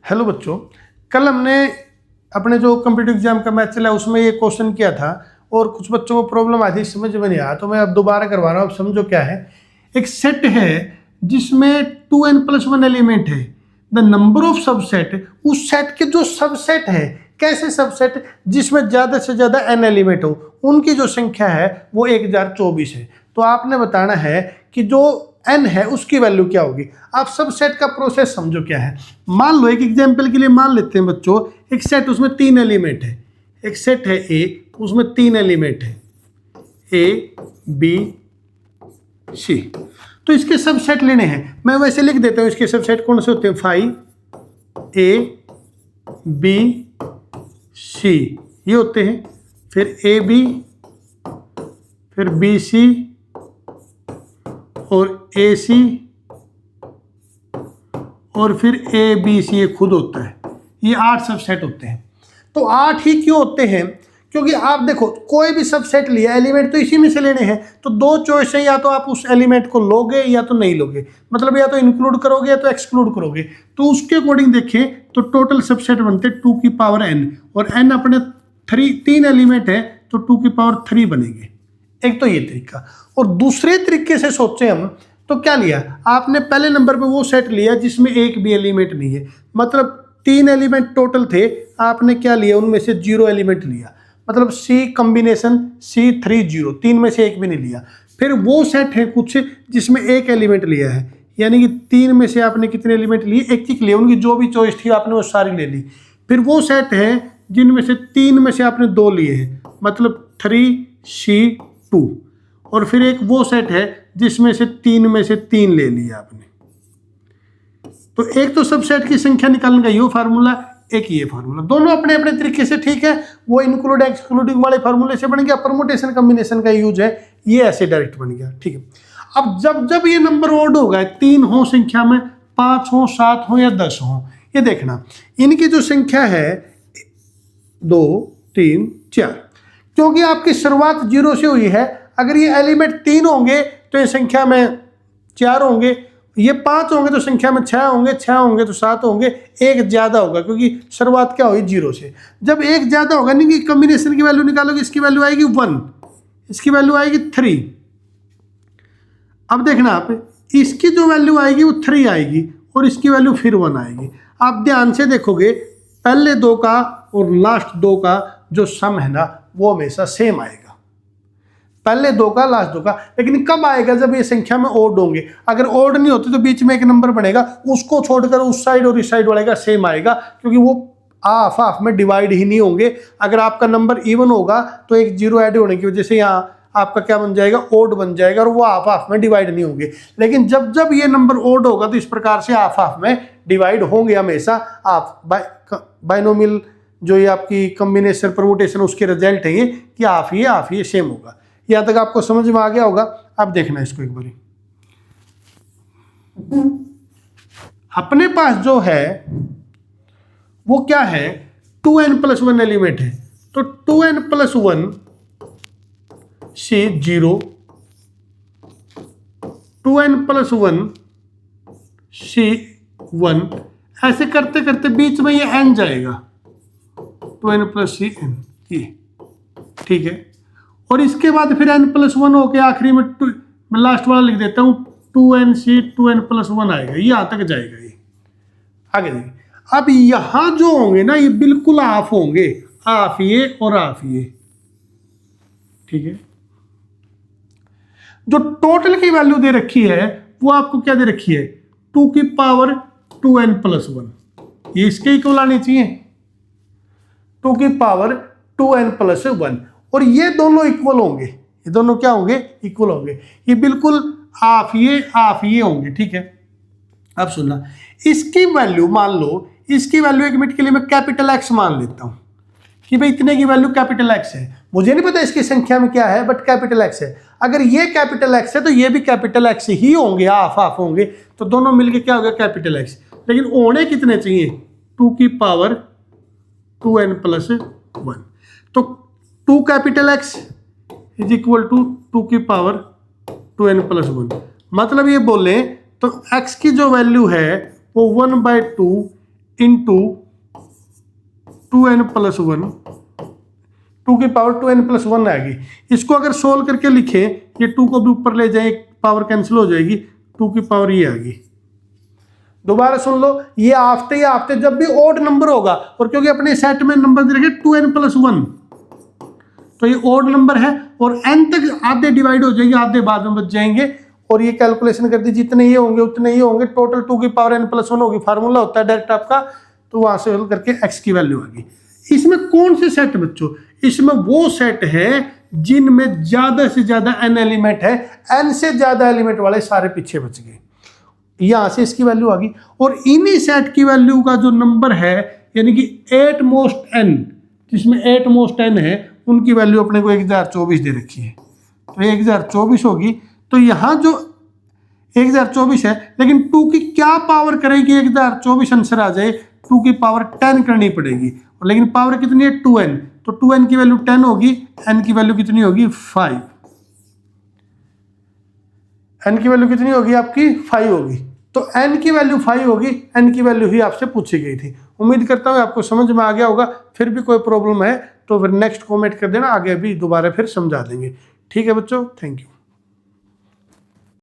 Hello बच्चों, कल हमने अपने जो कंप्यूटर एग्जाम का मैथ चला उसमें ये क्वेश्चन किया था और कुछ बच्चों को प्रॉब्लम आई थी, समझ में नहीं आया, तो मैं अब दोबारा करवा रहा हूँ। अब समझो क्या है। एक सेट है जिसमें 2n+1 एलिमेंट है। द नंबर ऑफ सबसेट, उस सेट के जो सबसेट है, कैसे सबसेट, जिसमें ज़्यादा से ज़्यादा n एलिमेंट हो, उनकी जो संख्या है वो 1024 है। तो आपने बताना है कि जो n है उसकी वैल्यू क्या होगी। आप सब सेट का प्रोसेस समझो क्या है। मान लो एक एग्जांपल के लिए मान लेते हैं बच्चों, एक सेट उसमें 3 एलिमेंट है। एक सेट है A, उसमें 3 एलिमेंट है A B C। तो इसके सब सेट लेने हैं। मैं वैसे लिख देता हूँ इसके सब सेट कौन से होते हैं। 5 A B C ये होते हैं। फिर AB, फिर BC और AC और फिर ABC ये खुद होता है। ये 8 सबसेट होते हैं। तो 8 ही क्यों होते हैं? क्योंकि आप देखो कोई भी सबसेट लिया, एलिमेंट तो इसी में से लेने हैं। तो दो चॉइस है, या तो आप उस एलिमेंट को लोगे या तो नहीं लोगे। मतलब या तो इंक्लूड करोगे या तो एक्सक्लूड करोगे। तो उसके अकॉर्डिंग देखें तो टोटल सबसेट बनते 2 की पावर n, और n अपने 3 एलिमेंट है तो 2 की पावर 3 बनेंगे। एक तो ये तरीका। और दूसरे तरीके से सोचें हम तो क्या लिया आपने, पहले नंबर पे वो सेट लिया जिसमें एक भी एलिमेंट नहीं है। मतलब 3 एलिमेंट टोटल थे, आपने क्या लिया, उनमें से 0 एलिमेंट लिया। मतलब C कॉम्बिनेशन C3 0, 3 में से एक भी नहीं लिया। फिर वो सेट है कुछ जिसमें एक एलिमेंट लिया है, यानी कि 3 में से आपने कितने एलिमेंट लिए, एक ही लिए। उनकी जो भी चॉइस थी आपने वो सारी ले ली। फिर वो सेट है जिनमें से 3 में से आपने 2 लिए हैं, मतलब 3C2। और फिर एक वो सेट है जिसमें से 3 में से 3 ले लिया आपने। तो एक तो सबसेट की संख्या निकालने का ये फार्मूला, एक ये फार्मूला, दोनों अपने अपने तरीके से ठीक है। वो इंक्लूड एक्सक्लूडिंग वाले फार्मूले से बन गया, परमुटेशन कॉम्बिनेशन का यूज है, ये ऐसे डायरेक्ट बन गया। ठीक है। अब जब जब ये नंबर ऑड होगा, 3 हो संख्या में, 5 हो, 7 हो या 10 हो, ये देखना इनकी जो संख्या है 2 3 4, क्योंकि आपकी शुरुआत 0 से हुई है। अगर ये एलिमेंट 3 होंगे तो ये संख्या में 4 होंगे, ये 5 होंगे तो संख्या में 6 होंगे, 6 होंगे तो 7 होंगे। एक ज़्यादा होगा क्योंकि शुरुआत क्या हुई 0 से। जब एक ज़्यादा होगा नहीं कि कॉम्बिनेशन की वैल्यू निकालोगे, इसकी वैल्यू आएगी 1, इसकी वैल्यू आएगी 3। अब देखना आप, इसकी जो वैल्यू आएगी वो 3 आएगी और इसकी वैल्यू फिर 1 आएगी। आप ध्यान से देखोगे पहले 2 का और लास्ट 2 का जो सम है ना वो हमेशा सेम आएगा, पहले 2 का लास्ट 2 का। लेकिन कब आएगा, जब ये संख्या में ओड होंगे। अगर ओड नहीं होती तो बीच में एक नंबर बनेगा, उसको छोड़कर उस साइड और इस साइड वाले का सेम आएगा, क्योंकि वो हाफ हाफ में डिवाइड ही नहीं होंगे। अगर आपका नंबर इवन होगा तो एक 0 ऐड होने की वजह से यहाँ आपका क्या बन जाएगा, ओड बन जाएगा, और वो हाफ हाफ में डिवाइड नहीं होंगे। लेकिन जब जब ये नंबर ओड होगा तो इस प्रकार से हाफ हाफ में डिवाइड होंगे हमेशा। आप बाइनोमियल जो ये आपकी कॉम्बिनेशन परमुटेशन उसके रिजल्ट है ये कि हाफ ये सेम होगा। यहाँ तक आपको समझ में आ गया होगा। अब देखना इसको एक बार। अपने पास जो है वो क्या है, 2n+1 एलिमेंट है। तो 2n+1 से 0, 2n+1 से 1, ऐसे करते करते बीच में ये n जाएगा, 2n+n ये, ठीक है। और इसके बाद फिर n+1 होके आखिरी में मैं लास्ट वाला लिख देता हूँ, 2n से 2n+1 आएगा, ये यहाँ तक जाएगा। ये आगे देखिए। अब यहाँ जो होंगे ना ये बिल्कुल हाफ होंगे, हाफ ये और हाफ ये, ठीक है। जो टोटल की वैल्यू दे रखी है वो आपको क्या दे रखी है, 2 की पावर 2n+1, ये इसके इक्वल आनी चाहिए, 2 की पावर 2n+1। और ये दोनों इक्वल होंगे, ये दोनों क्या होंगे, इक्वल होंगे। ये बिल्कुल हाफ ये होंगे, ठीक है। अब सुनना, इसकी वैल्यू मान लो, इसकी वैल्यू एक मिनट के लिए मैं कैपिटल X मान लेता हूं कि भाई इतने की वैल्यू कैपिटल X है। मुझे नहीं पता इसकी संख्या में क्या है, बट कैपिटल X है। अगर ये कैपिटल X है तो ये भी कैपिटल X ही होंगे, हाफ हाफ होंगे। तो दोनों मिलके क्या हो गया, कैपिटल X। लेकिन होने कितने चाहिए, 2 की पावर 2n+1। तो 2 capital X is equal to 2 की पावर 2n+1। मतलब ये बोले तो x की जो वैल्यू है वो 1/2 इंटू 2n+1, 2 की पावर 2n+1 आएगी। इसको अगर सोल्व करके लिखें, ये 2 को भी ऊपर ले जाए, पावर कैंसिल हो जाएगी, 2 की पावर ये आएगी। दोबारा सुन लो, ये आफ्ते जब भी ओड नंबर होगा, और क्योंकि अपने सेट में नंबर दे रखे 2n+1, तो ये ओड नंबर है और n तक आधे डिवाइड हो जाएंगे, आधे बाद में बच जाएंगे। और ये कैलकुलेशन कर दी, जितने ये होंगे उतने ये होंगे, टोटल 2 की पावर n+1 होगी। फार्मूला होता है डायरेक्ट आपका, तो वहां से हल करके x की वैल्यू आ गई। इसमें कौन से सेट बच्चों? इसमें वो सेट है जिनमें ज्यादा से ज्यादा n एलिमेंट है, n से ज्यादा एलिमेंट वाले सारे पीछे बच गए। यहां से इसकी वैल्यू आ गई। और इन्हीं सेट की वैल्यू का जो नंबर है, यानी कि 8 मोस्ट n, जिसमें 8 मोस्ट n है, उनकी वैल्यू अपने को 1024 दे रखी है। तो 1024 होगी। तो यहाँ जो 1024 है, लेकिन 2 की क्या पावर करेगी 1024 आंसर आ जाए? 2 की पावर 10 करनी पड़ेगी, और लेकिन पावर कितनी है? 2n। तो 2n की वैल्यू 10 होगी, n की वैल्यू कितनी होगी? 5। n की वैल्यू कितनी होगी आपकी? 5 होगी। तो n की वैल्यू 5 होगी, n की वैल्यू ही आपसे पूछी गई थी। उम्मीद करता हूँ आपको समझ में आ गया होगा। फिर भी कोई प्रॉब्लम है तो फिर नेक्स्ट कमेंट कर देना, आगे भी दोबारा फिर समझा देंगे। ठीक है बच्चों, थैंक यू।